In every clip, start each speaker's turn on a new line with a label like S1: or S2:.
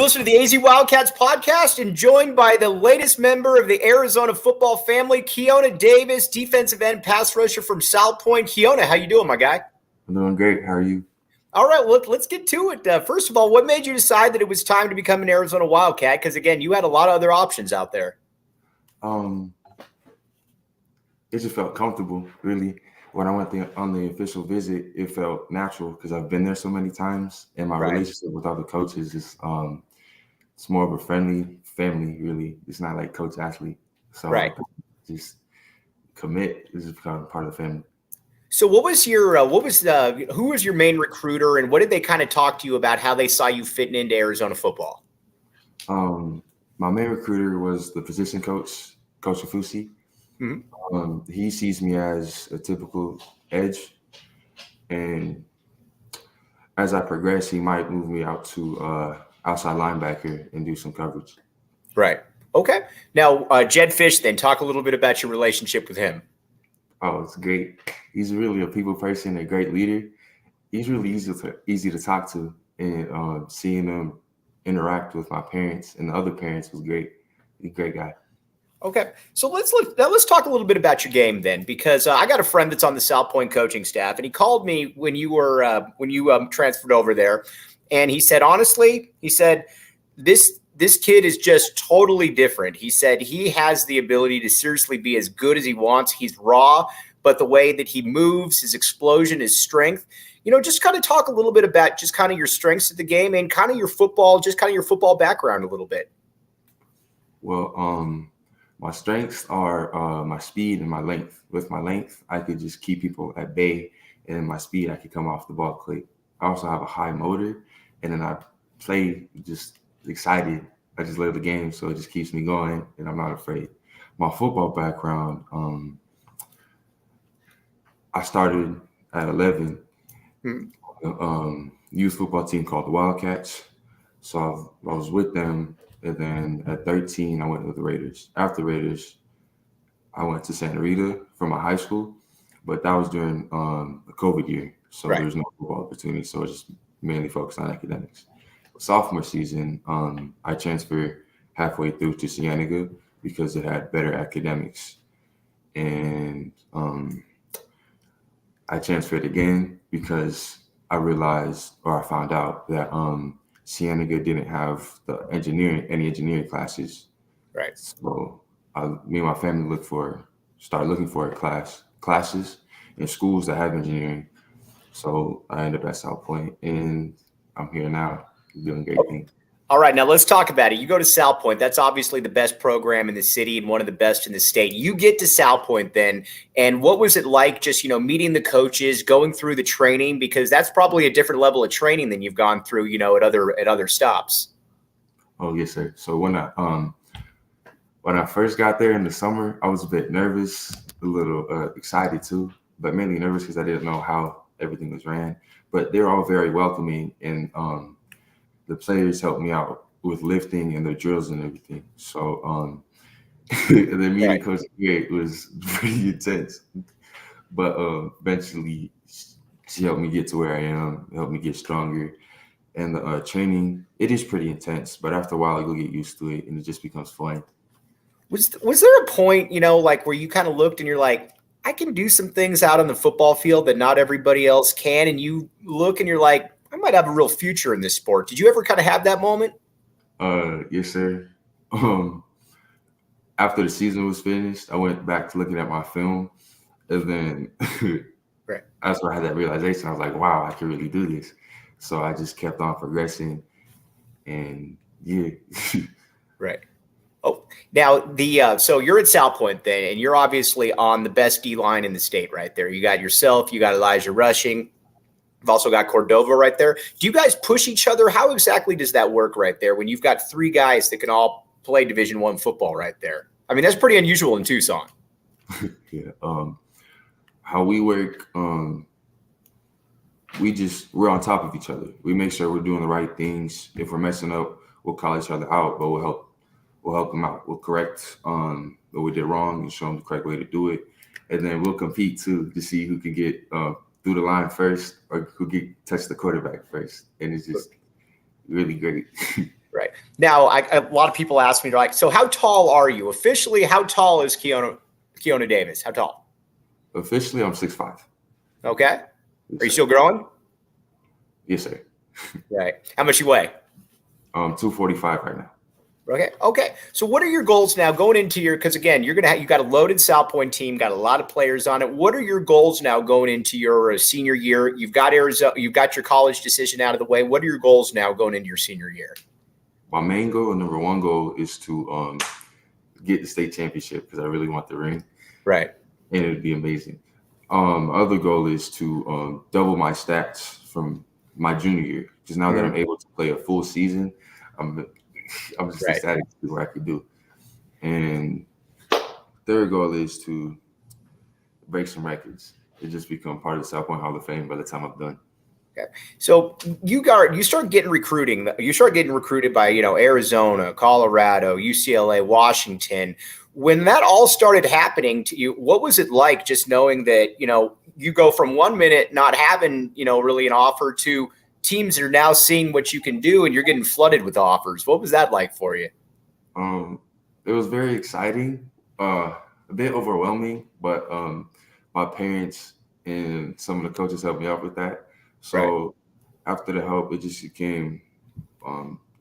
S1: listening to the AZ Wildcats podcast and joined by the latest member of the Arizona football family, Keona Davis, defensive end pass rusher from South Point. Keona, how you doing, my guy?
S2: I'm doing great. How are you?
S1: All right, look, let's get to it. First of all, what made you decide that it was time to become an Arizona Wildcat? Because, again, you had a lot of other options out there.
S2: It just felt comfortable, really. When I went on the official visit, it felt natural because I've been there so many times, and my relationship with other coaches is it's more of a friendly family, really. It's not like coach athlete. So just commit. This is becoming part of the family.
S1: So what was your who was your main recruiter, and what did they kind of talk to you about how they saw you fitting into Arizona football?
S2: My main recruiter was the position coach, Coach Fusi. Mm-hmm. He sees me as a typical edge, and as I progress, he might move me out to outside linebacker and do some coverage.
S1: Right. Okay. Now, Jedd Fisch, then talk a little bit about your relationship with him.
S2: Oh, it's great. He's really a people person, a great leader. He's really easy to talk to, and seeing him interact with my parents and the other parents was great. He's a great guy.
S1: Okay, so let's talk a little bit about your game then, because I got a friend that's on the South Point coaching staff, and he called me when you were transferred over there, and he said, honestly, this kid is just totally different. He said he has the ability to seriously be as good as he wants. He's raw, but the way that he moves, his explosion, his strength, just kind of talk a little bit about just kind of your strengths of the game and kind of your football background a little bit.
S2: Well, my strengths are my speed and my length. With my length, I could just keep people at bay, and in my speed, I could come off the ball quick. I also have a high motor, and then I play just excited. I just love the game, so it just keeps me going, and I'm not afraid. My football background, I started at 11, youth football team called the Wildcats. So I was with them. And then at 13, I went with the Raiders. After Raiders, I went to Santa Rita for my high school, but that was during the COVID year. So there was no football opportunity. So I just mainly focused on academics. Sophomore season, I transferred halfway through to Cienega because it had better academics. And I transferred again because I found out that Cienega didn't have any engineering classes.
S1: Right.
S2: So me and my family started looking for classes in schools that have engineering. So I ended up at South Point, and I'm here now doing great things.
S1: All right, now let's talk about it. You go to South Point. That's obviously the best program in the city and one of the best in the state. You get to South Point then, and what was it like just, meeting the coaches, going through the training? Because that's probably a different level of training than you've gone through, at other stops.
S2: Oh, yes, sir. So when I first got there in the summer, I was a bit nervous, a little excited too, but mainly nervous because I didn't know how everything was ran. But they were all very welcoming, and the players helped me out with lifting and their drills and everything. So the meeting Coach Gary was pretty intense. But eventually she helped me get to where I am, helped me get stronger. And the training, it is pretty intense, but after a while you'll get used to it and it just becomes fun.
S1: Was there a point, like where you kind of looked and you're like, I can do some things out on the football field that not everybody else can, and you look and you're like, I might have a real future in this sport. Did you ever kind of have that moment?
S2: Yes, sir. After the season was finished, I went back to looking at my film, and then that's where I had that realization. I was like, wow, I can really do this. So I just kept on progressing, and yeah.
S1: Right. Oh, now so you're at South Point then, and you're obviously on the best D line in the state right there. You got yourself, you got Elijah Rushing. You've also got Cordova right there. Do you guys push each other? How exactly does that work right there when you've got three guys that can all play Division I football right there? I mean, that's pretty unusual in Tucson.
S2: Yeah. How we work, we're on top of each other. We make sure we're doing the right things. If we're messing up, we'll call each other out, but we'll help them out. We'll correct what we did wrong and show them the correct way to do it. And then we'll compete too to see who can get through the line first or who touch the quarterback first. And it's just really great.
S1: Right. Now, a lot of people ask me, like, so how tall are you? Officially, how tall is Keona Davis? How tall?
S2: Officially, I'm 6'5".
S1: Okay.
S2: Yes,
S1: Are you
S2: sir.
S1: still growing?
S2: Yes, sir.
S1: Right. How much you weigh?
S2: 245 right now.
S1: Okay. Okay. So what are your goals now going into because again, you got a loaded South Point team, got a lot of players on it. What are your goals now going into your senior year? You've got Arizona, you've got your college decision out of the way. What are your goals now going into your senior year?
S2: My main goal, number one goal, is to get the state championship because I really want the ring.
S1: Right.
S2: And it'd be amazing. Other goal is to double my stats from my junior year. Because now that I'm able to play a full season, I'm just ecstatic to see what I could do. And third goal is to break some records and just become part of the South Point Hall of Fame by the time I'm done.
S1: Okay. So you start getting recruiting. You start getting recruited by, Arizona, Colorado, UCLA, Washington. When that all started happening to you, what was it like just knowing that, you go from 1 minute not having, really an offer to teams are now seeing what you can do and you're getting flooded with offers? What was that like for you?
S2: It was very exciting, a bit overwhelming, but my parents and some of the coaches helped me out with that. So after the help, it just became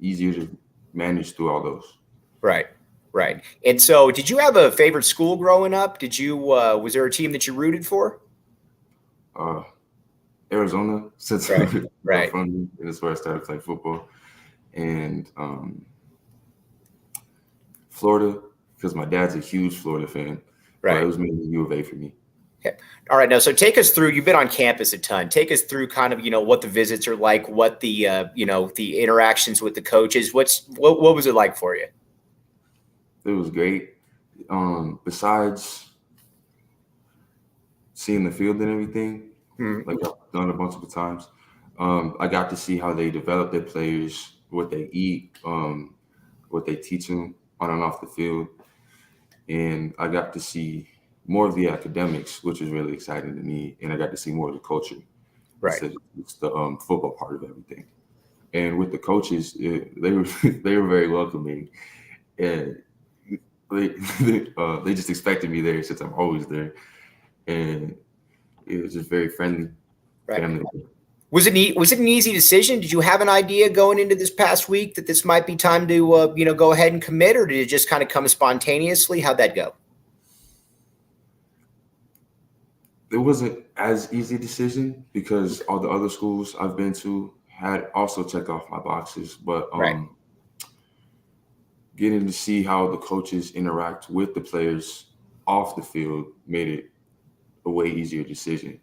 S2: easier to manage through all those.
S1: Right. Right. And so did you have a favorite school growing up? Was there a team that you rooted for?
S2: Arizona, since
S1: right.
S2: I'm from, and that's where I started playing football. And Florida, because my dad's a huge Florida fan.
S1: Right.
S2: But it was mainly U of A for me.
S1: Okay. All right. Now, so take us through, you've been on campus a ton. Take us through kind of, what the visits are like, what the, the interactions with the coaches, what was it like for you?
S2: It was great. Besides seeing the field and everything, like I've done a bunch of times, I got to see how they develop their players, what they eat, what they teach them on and off the field. And I got to see more of the academics, which is really exciting to me. And I got to see more of the culture.
S1: Right.
S2: It's the football part of everything. And with the coaches, they were very welcoming. And they just expected me there since I'm always there. And it was just very friendly.
S1: Right.
S2: Family.
S1: Was it an easy decision? Did you have an idea going into this past week that this might be time to, go ahead and commit, or did it just kind of come spontaneously? How'd that go?
S2: It wasn't as easy a decision because all the other schools I've been to had also checked off my boxes, but getting to see how the coaches interact with the players off the field made it a way easier decision.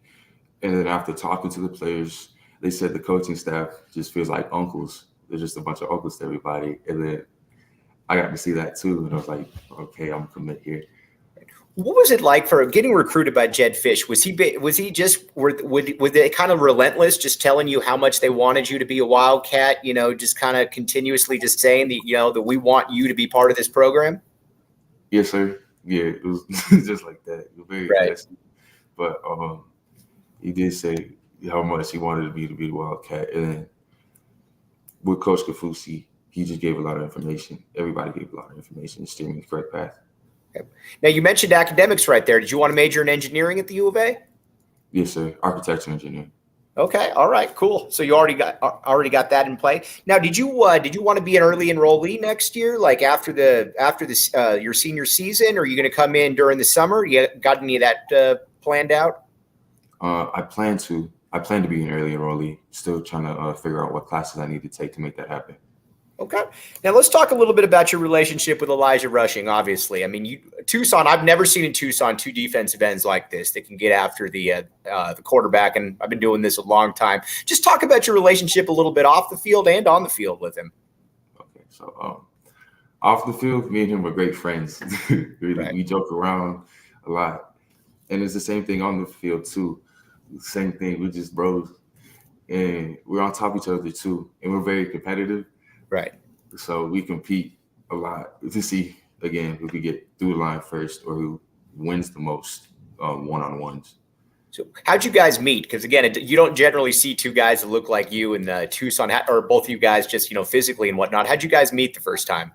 S2: And then after talking to the players, they said the coaching staff just feels like uncles. They're just a bunch of uncles to everybody. And then I got to see that too. And I was like, okay, I'm commit here.
S1: What was it like for getting recruited by Jedd Fisch? Were they kind of relentless, just telling you how much they wanted you to be a Wildcat, just kind of continuously just saying that, that we want you to be part of this program?
S2: Yes, sir. Yeah, it was just like that. It was very aggressive. But he did say how much he wanted me to be the Wildcat. And then with Coach Kafusi, he just gave a lot of information. Everybody gave a lot of information to steer me in the correct path.
S1: Okay. Now, you mentioned academics right there. Did you want to major in engineering at the U of A?
S2: Yes, sir. Architecture engineering.
S1: Okay. All right. Cool. So you already got that in play. Now, did you want to be an early enrollee next year, like after your senior season, or are you going to come in during the summer? You got any of that planned out?
S2: I plan to be an early enrollee. Still trying to figure out what classes I need to take to make that happen.
S1: Okay. Now let's talk a little bit about your relationship with Elijah Rushing. Obviously, I mean, Tucson. I've never seen in Tucson two defensive ends like this that can get after the quarterback, and I've been doing this a long time. Just talk about your relationship a little bit off the field and on the field with him.
S2: Okay, so off the field, me and him are great friends. We joke around a lot, and it's the same thing on the field too. Same thing. We're just bros, and we're on top of each other too, and we're very competitive.
S1: Right.
S2: So we compete a lot to see, again, who we get through the line first or who wins the most one-on-ones.
S1: So how'd you guys meet? Because again, you don't generally see two guys that look like you in Tucson, or both of you guys just, physically and whatnot. How'd you guys meet the first time?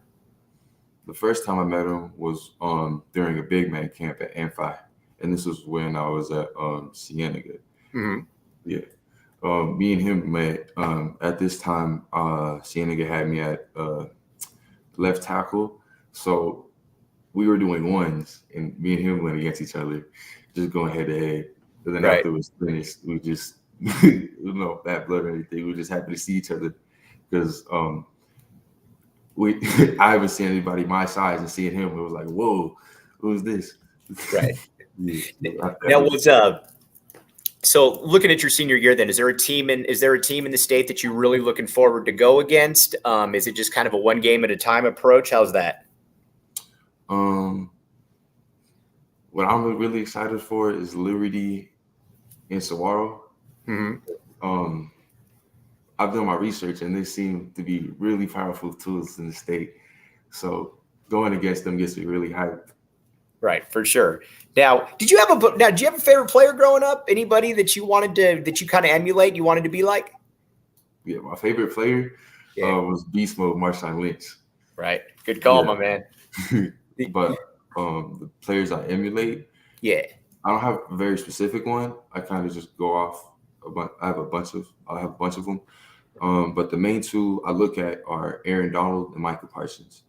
S2: The first time I met him was during a big man camp at Amphi, and this was when I was at Cienega.
S1: Mm-hmm.
S2: Yeah. Me and him met at this time. Cienega had me at left tackle, so we were doing ones, and me and him went against each other, just going head to head. And then after it was finished, we just, bad blood or anything. We were just happy to see each other because I haven't seen anybody my size, and seeing him, it was like, whoa, who's this?
S1: Right.
S2: Yeah.
S1: Now, so looking at your senior year, then is there a team in the state that you're really looking forward to go against? Is it just kind of a one game at a time approach? How's that?
S2: What I'm really excited for is Liberty and Saguaro.
S1: Mm-hmm.
S2: I've done my research, and they seem to be really powerful tools in the state. So going against them gets me really hyped.
S1: Right, for sure. Now, did you have a favorite player growing up? Anybody that you kind of emulate, you wanted to be like?
S2: Yeah, my favorite player was Beast Mode Marshawn Lynch.
S1: Right. Good call, my man.
S2: But the players I emulate, I don't have a very specific one. I kind of just go off. I have a bunch of them. But the main two I look at are Aaron Donald and Michael Parsons.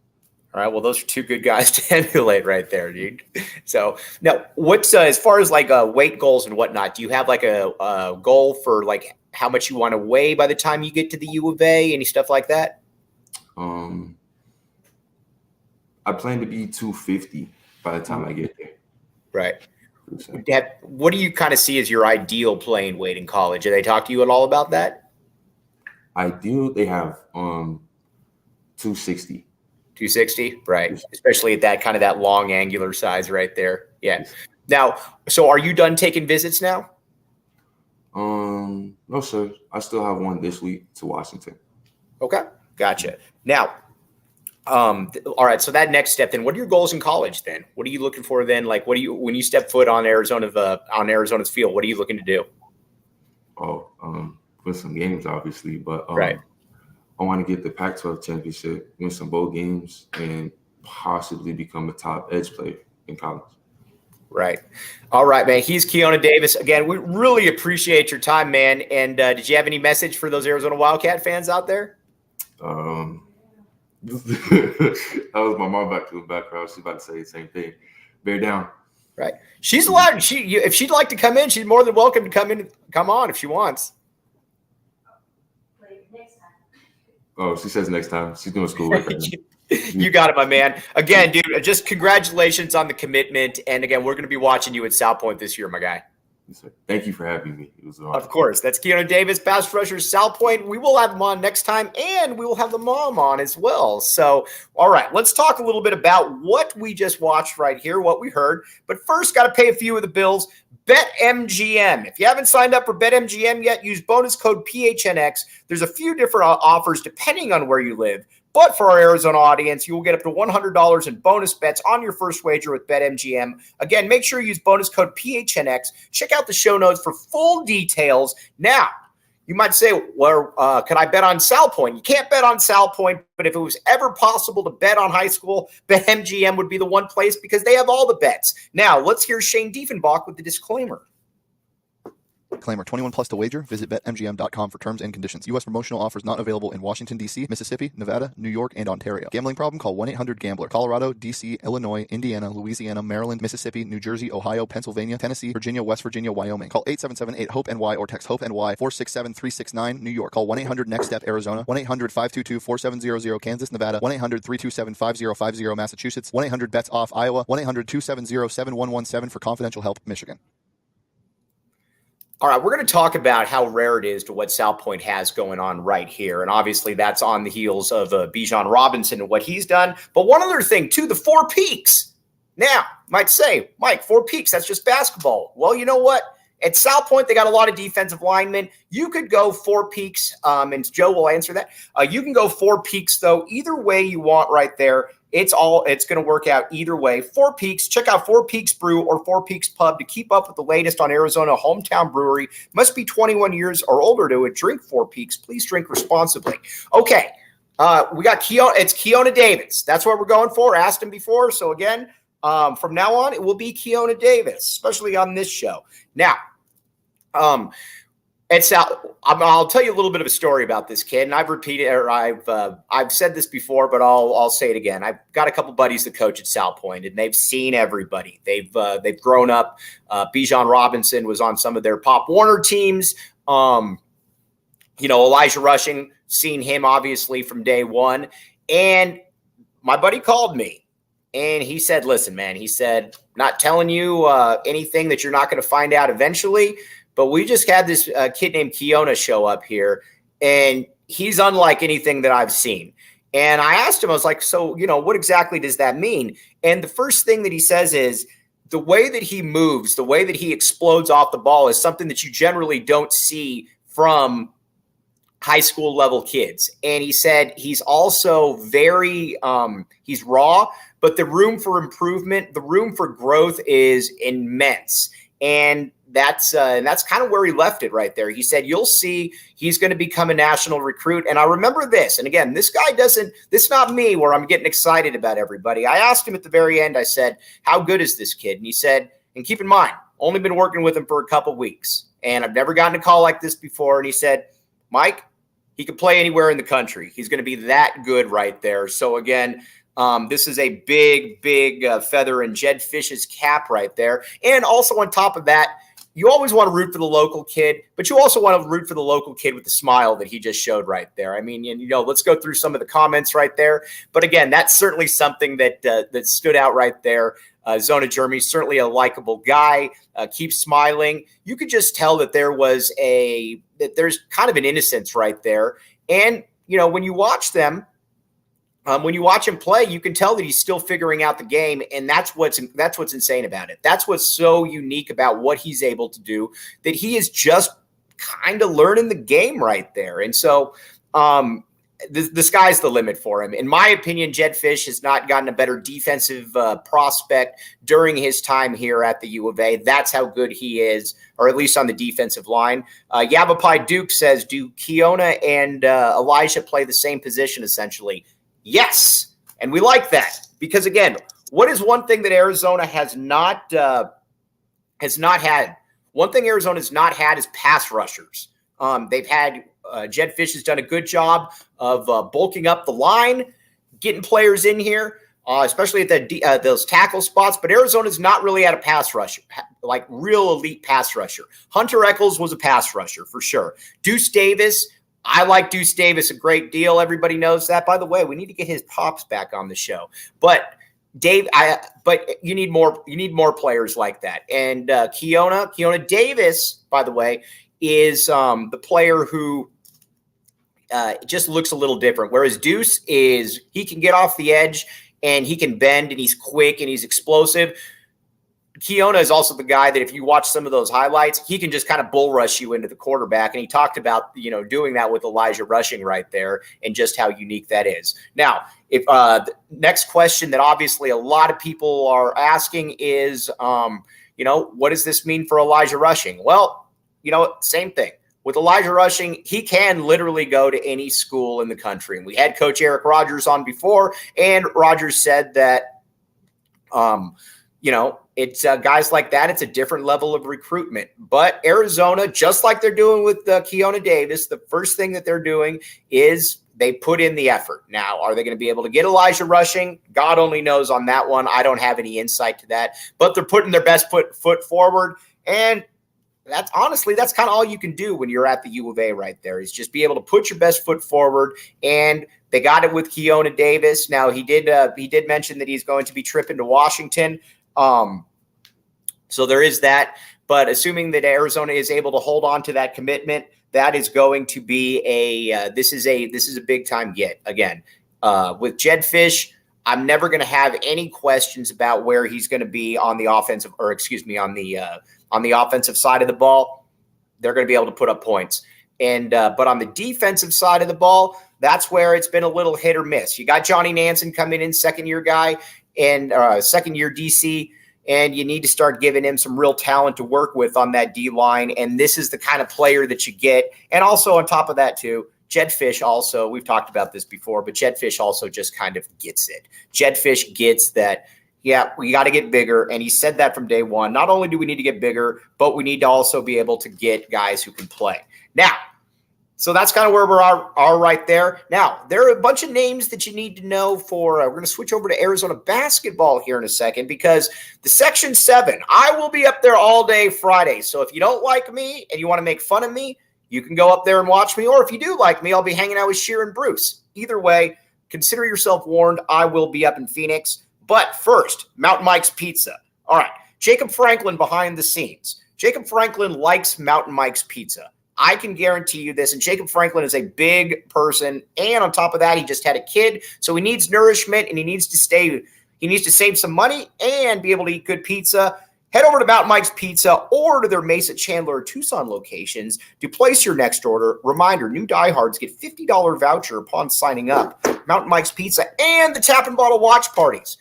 S1: All right. Well, those are two good guys to emulate right there, dude. So now, what's as far as like weight goals and whatnot? Do you have like a goal for like how much you want to weigh by the time you get to the U of A? Any stuff like that?
S2: I plan to be 250 by the time I get there.
S1: Right. What do you kind of see as your ideal playing weight in college? Do they talk to you at all about that?
S2: Ideal, they have 260.
S1: 260, right? Especially at that long angular size right there. Yeah. Now, so are you done taking visits now?
S2: No, sir. I still have one this week to Washington.
S1: Okay, gotcha. Now, all right. So that next step, then, what are your goals in college? Then, what are you looking for? Then, like, when you step foot on Arizona's field, what are you looking to do?
S2: Win some games, obviously, but
S1: right.
S2: I want to get the Pac-12 championship, win some bowl games, and possibly become a top edge player in college.
S1: Right. All right, man. He's Keona Davis. Again, we really appreciate your time, man. And did you have any message for those Arizona Wildcat fans out there?
S2: That was my mom back to the background. She's about to say the same thing. Bear down. Right.
S1: She's allowed. If she'd like to come in, she's more than welcome to come on if she wants.
S2: Oh, she says next time. She's doing schoolwork right now.
S1: You got it, my man. Again, dude, just congratulations on the commitment. And again, we're going to be watching you at South Point this year, my guy.
S2: Yes, sir. Thank you for having me. It was an honor.
S1: Of course. That's Keona Davis, pass rusher, South Point. We will have him on next time, and we will have the mom on as well. So, all right, let's talk a little bit about what we just watched right here, what we heard. But first, got to pay a few of the bills. BetMGM. If you haven't signed up for BetMGM yet, use bonus code PHNX. There's a few different offers depending on where you live. But for our Arizona audience, you will get up to $100 in bonus bets on your first wager with BetMGM. Again, make sure you use bonus code PHNX. Check out the show notes for full details. Now, you might say, well, can I bet on South Point? You can't bet on South Point, but if it was ever possible to bet on high school, BetMGM would be the one place because they have all the bets. Now, let's hear Shane Diefenbach with the disclaimer.
S3: Disclaimer, 21 plus to wager. Visit BetMGM.com for terms and conditions. U.S. promotional offers not available in Washington, D.C., Mississippi, Nevada, New York, and Ontario. Gambling problem? Call 1-800-GAMBLER. Colorado, D.C., Illinois, Indiana, Louisiana, Maryland, Mississippi, New Jersey, Ohio, Pennsylvania, Tennessee, Virginia, West Virginia, Wyoming. Call 877-8-HOPE-NY or text HOPE-NY 467-369, New York. Call 1-800-NEXT-STEP, Arizona. 1-800-522-4700, Kansas, Nevada. 1-800-327-5050, Massachusetts. 1-800-BETS-OFF, Iowa. 1-800-270-7117 for confidential help, Michigan.
S1: All right, we're going to talk about how rare it is to what South Point has going on right here. And obviously that's on the heels of Bijan Robinson and what he's done. But one other thing, too, the Four Peaks. Now, you might say, Mike, Four Peaks, that's just basketball. Well, you know what? At South Point, they got a lot of defensive linemen. You could go Four Peaks, and Joe will answer that. You can go Four Peaks, though, either way you want right there. It's going to work out either way. Four Peaks. Check out Four Peaks Brew or Four Peaks Pub to keep up with the latest on Arizona hometown brewery. Must be 21 years or older to drink Four Peaks. Please drink responsibly. Okay. We got Keona. It's Keona Davis. That's what we're going for. Asked him before. So again, from now on, it will be Keona Davis, especially on this show. Now, I'll tell you a little bit of a story about this kid, and I've said this before, but I'll say it again. I've got a couple buddies that coach at South Point, and they've seen everybody. They've grown up. Bijan Robinson was on some of their Pop Warner teams. Elijah Rushing, seen him obviously from day one, and my buddy called me, and he said, "Listen, man," he said, "not telling you anything that you're not going to find out eventually." But we just had this kid named Keona show up here, and he's unlike anything that I've seen. And I asked him, I was like, so, what exactly does that mean? And the first thing that he says is the way that he moves, the way that he explodes off the ball is something that you generally don't see from high school level kids. And he said he's also very, he's raw, but the room for improvement, the room for growth is immense. And that's kind of where he left it right there. He said, you'll see he's going to become a national recruit. And I remember this. And again, this is not me where I'm getting excited about everybody. I asked him at the very end, I said, how good is this kid? And he said, and keep in mind, only been working with him for a couple weeks. And I've never gotten a call like this before. And he said, Mike, he could play anywhere in the country. He's going to be that good right there. So again, this is a big feather in Jedd Fisch's cap right there. And also on top of that, you always want to root for the local kid, but you also want to root for the local kid with the smile that he just showed right there. I mean, let's go through some of the comments right there. But again, that's certainly something that stood out right there. Zona Jeremy, certainly a likable guy, keeps smiling. You could just tell that there's kind of an innocence right there. And, when you watch them, when you watch him play, you can tell that he's still figuring out the game, and that's what's insane about it. That's what's so unique about what he's able to do, that he is just kind of learning the game right there. And so the sky's the limit for him. In my opinion, Jedd Fisch has not gotten a better defensive prospect during his time here at the U of A. That's how good he is, or at least on the defensive line. Yavapai Duke says, do Keona and Elijah play the same position essentially? Yes, and we like that because, again, what is one thing that Arizona has not had? One thing Arizona has not had is pass rushers. They've had Jedd Fisch has done a good job of bulking up the line, getting players in here, especially at those tackle spots. But Arizona's not really had a pass rusher, like real elite pass rusher. Hunter Echols was a pass rusher for sure. Deuce Davis. I like Deuce Davis a great deal. Everybody knows that. By the way, we need to get his pops back on the show. But but you need more players like that. And Keona Davis, by the way, is the player who just looks a little different. Whereas Deuce he can get off the edge and he can bend and he's quick and he's explosive. Keona is also the guy that if you watch some of those highlights, he can just kind of bull rush you into the quarterback. And he talked about, doing that with Elijah Rushing right there and just how unique that is. Now, if the next question that obviously a lot of people are asking is, what does this mean for Elijah Rushing? Well, same thing. With Elijah Rushing, he can literally go to any school in the country. And we had Coach Eric Rogers on before, and Rogers said that, it's guys like that. It's a different level of recruitment. But Arizona, just like they're doing with Keona Davis, the first thing that they're doing is they put in the effort. Now, are they going to be able to get Elijah Rushing? God only knows on that one. I don't have any insight to that. But they're putting their best foot forward. And that's kind of all you can do when you're at the U of A right there, is just be able to put your best foot forward. And they got it with Keona Davis. Now, he did mention that he's going to be tripping to Washington. So there is that, but assuming that Arizona is able to hold on to that commitment, that is going to be this is a big time get. Again, with Jedd Fisch, I'm never going to have any questions about where he's going to be on the offensive, on the offensive side of the ball. They're going to be able to put up points. And but on the defensive side of the ball, that's where it's been a little hit or miss. You got Johnny Nansen coming in, second-year guy and second-year DC, and you need to start giving him some real talent to work with on that D-line. And this is the kind of player that you get. And also on top of that, too, Jedd Fisch also, we've talked about this before, but Jedd Fisch also just kind of gets it. Jedd Fisch gets that, yeah, we got to get bigger. And he said that from day one. Not only do we need to get bigger, but we need to also be able to get guys who can play. Now, so that's kind of where we are right there. Now, there are a bunch of names that you need to know for. We're going to switch over to Arizona basketball here in a second because the Section 7, I will be up there all day Friday. So if you don't like me and you want to make fun of me, you can go up there and watch me. Or if you do like me, I'll be hanging out with Sheer and Bruce. Either way, consider yourself warned. I will be up in Phoenix. But first, Mountain Mike's Pizza. All right, Jacob Franklin behind the scenes. Jacob Franklin likes Mountain Mike's Pizza. I can guarantee you this. And Jacob Franklin is a big person. And on top of that, he just had a kid. So he needs nourishment and he needs to save some money and be able to eat good pizza. Head over to Mountain Mike's Pizza or to their Mesa, Chandler, or Tucson locations to place your next order. Reminder, new diehards get $50 voucher upon signing up. Mountain Mike's Pizza and the Tap and Bottle watch parties.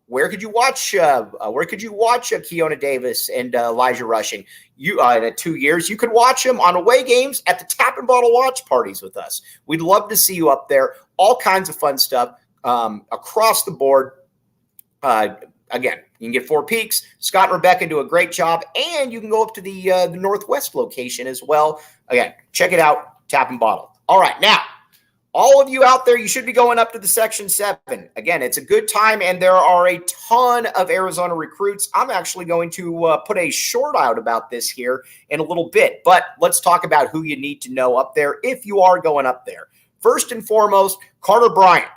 S1: Where could you watch Keona Davis and Elijah Rushing? In 2 years, you could watch them on away games at the Tap and Bottle watch parties with us. We'd love to see you up there. All kinds of fun stuff across the board. Again, you can get Four Peaks. Scott and Rebecca do a great job, and you can go up to the Northwest location as well. Again, check it out, Tap and Bottle. All right, now, all of you out there, you should be going up to the Section 7. Again, it's a good time, and there are a ton of Arizona recruits. I'm actually going to put a short out about this here in a little bit, but let's talk about who you need to know up there if you are going up there. First and foremost, Carter Bryant.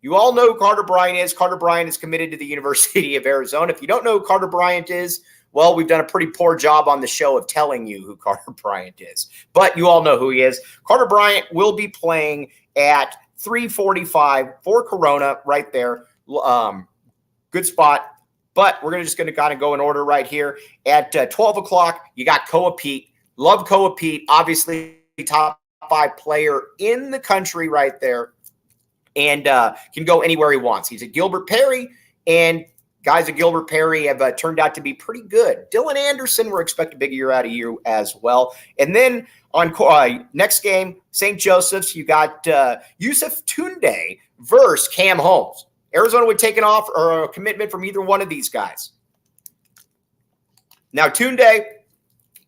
S1: You all know who Carter Bryant is. Carter Bryant is committed to the University of Arizona. If you don't know who Carter Bryant is, well, we've done a pretty poor job on the show of telling you who Carter Bryant is. But you all know who he is. Carter Bryant will be playing at 3:45 for Corona right there. Good spot. But we're just going to kind of go in order right here. At 12 o'clock, you got Koa Pete. Love Koa Pete. Obviously, top 5 player in the country right there. And can go anywhere he wants. He's at Gilbert Perry, and guys at Gilbert Perry have turned out to be pretty good. Dylan Anderson, we're expecting a big year out of you as well. And then on next game, St. Joseph's, you got Yusuf Tunde versus Cam Holmes. Arizona would take an offer or a commitment from either one of these guys. Now, Tunde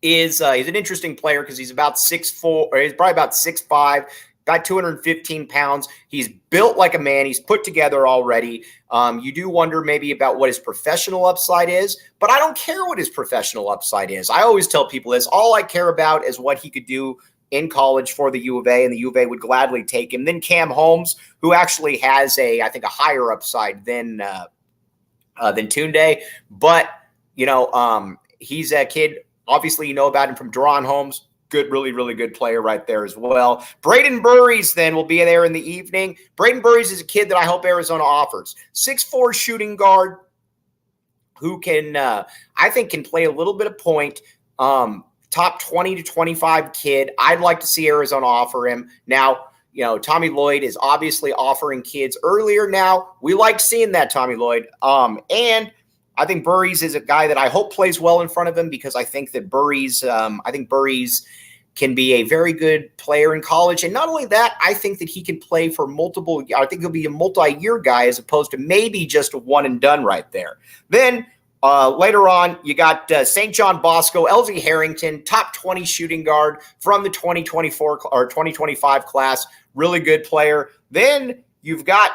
S1: is he's an interesting player because he's about 6'4", or he's probably about 6'5", got 215 pounds. He's built like a man. He's put together already. You do wonder maybe about what his professional upside is, but I don't care what his professional upside is. I always tell people this. All I care about is what he could do in college for the U of A, and the U of A would gladly take him. Then Cam Holmes, who actually has I think a higher upside than Tunde, but he's a kid. Obviously, you know about him from Deron Holmes. Good, really, really good player right there as well. Braden Burries then will be there in the evening. Braden Burries is a kid that I hope Arizona offers. 6'4" shooting guard who can, I think, can play a little bit of point. Top 20 to 25 kid. I'd like to see Arizona offer him. Now, Tommy Lloyd is obviously offering kids earlier now. We like seeing that, Tommy Lloyd. And I think Burries is a guy that I hope plays well in front of him because I think that Burries can be a very good player in college. And not only that, I think that he can play for I think he'll be a multi-year guy as opposed to maybe just a one and done right there. Then later on, you got St. John Bosco, LZ Harrington, top 20 shooting guard from the 2024 or 2025 class. Really good player. Then you got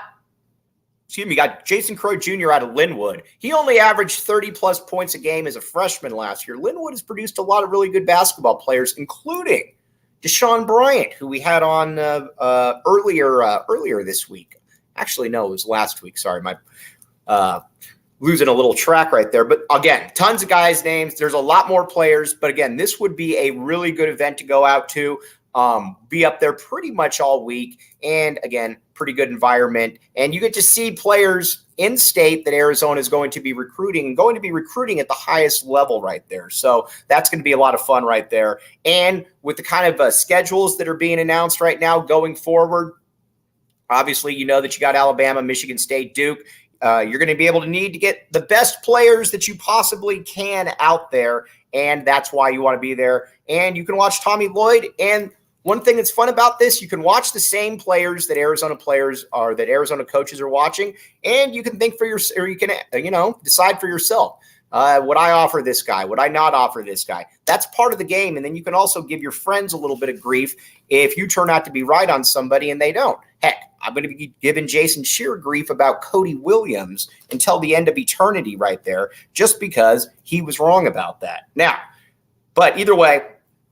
S1: Jason Crow Jr. out of Linwood. He only averaged 30-plus points a game as a freshman last year. Linwood has produced a lot of really good basketball players, including Deshaun Bryant, who we had on earlier this week. Actually, no, it was last week. Sorry, my losing a little track right there. But again, tons of guys' names. There's a lot more players. But again, this would be a really good event to go out to. be up there pretty much all week. And again, pretty good environment. And you get to see players in state that Arizona is going to be recruiting at the highest level right there. So that's going to be a lot of fun right there. And with the kind of schedules that are being announced right now going forward, obviously, you know that you got Alabama, Michigan State, Duke. You're going to be able to need to get the best players that you possibly can out there. And that's why you want to be there. And you can watch Tommy Lloyd. And one thing that's fun about this, you can watch the same players that Arizona coaches are watching, and you can think for your, or you can, decide for yourself. Would I offer this guy? Would I not offer this guy? That's part of the game. And then you can also give your friends a little bit of grief if you turn out to be right on somebody and they don't. Heck, I'm going to be giving Jason Shearer grief about Cody Williams until the end of eternity right there, just because he was wrong about that. Now, but either way,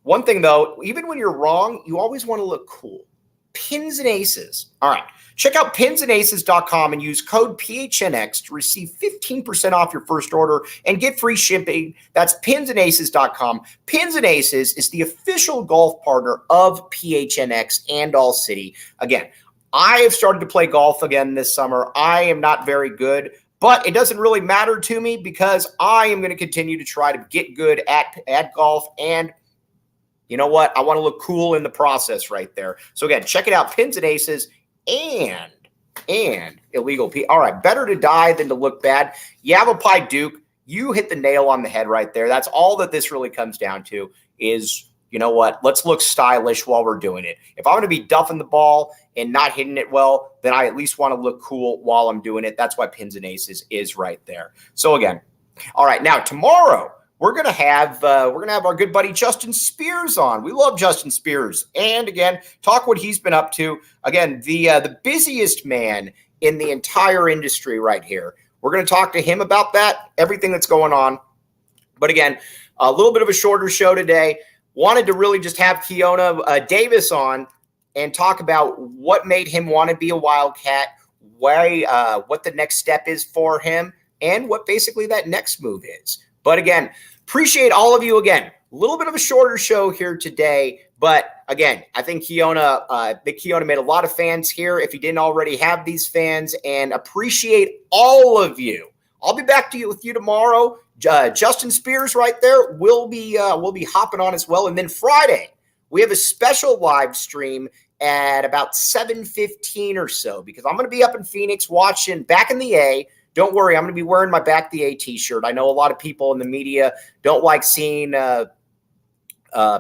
S1: one thing, though, even when you're wrong, you always want to look cool. Pins and Aces. All right. Check out pinsandaces.com and use code PHNX to receive 15% off your first order and get free shipping. That's pinsandaces.com. Pins and Aces is the official golf partner of PHNX and ALLCITY. Again, I have started to play golf again this summer. I am not very good, but it doesn't really matter to me because I am going to continue to try to get good at golf. And you know what? I want to look cool in the process right there. So again, check it out. Pins and Aces and Illegal P. All right. Better to die than to look bad. Yavapai Duke, you hit the nail on the head right there. That's all that this really comes down to is, you know what? Let's look stylish while we're doing it. If I'm going to be duffing the ball and not hitting it well, then I at least want to look cool while I'm doing it. That's why Pins and Aces is right there. So again, all right. Now tomorrow, we're gonna have our good buddy Justin Spears on. We love Justin Spears, and again, talk what he's been up to. Again, the busiest man in the entire industry right here. We're gonna talk to him about that, everything that's going on. But again, a little bit of a shorter show today. Wanted to really just have Keona Davis on and talk about what made him want to be a Wildcat, why, what the next step is for him, and what basically that next move is. But again, appreciate all of you again. A little bit of a shorter show here today. But again, I think Keona made a lot of fans here if he didn't already have these fans, and appreciate all of you. I'll be back with you tomorrow. Justin Spears right there will be hopping on as well. And then Friday, we have a special live stream at about 7:15 or so, because I'm going to be up in Phoenix watching Back in the A. Don't worry, I'm going to be wearing my Back the A t-shirt. I know a lot of people in the media don't like seeing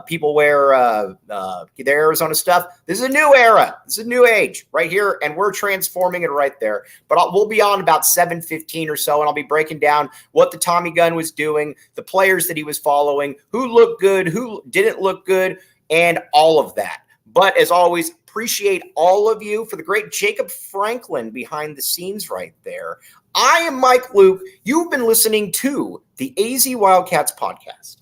S1: people wear their Arizona stuff. This is a new era. This is a new age right here, and we're transforming it right there. But we'll be on about 7:15 or so, and I'll be breaking down what the Tommy gun was doing, the players that he was following, who looked good, who didn't look good, and all of that. But as always, appreciate all of you. For the great Jacob Franklin behind the scenes right there, I am Mike Luke. You've been listening to the AZ Wildcats podcast.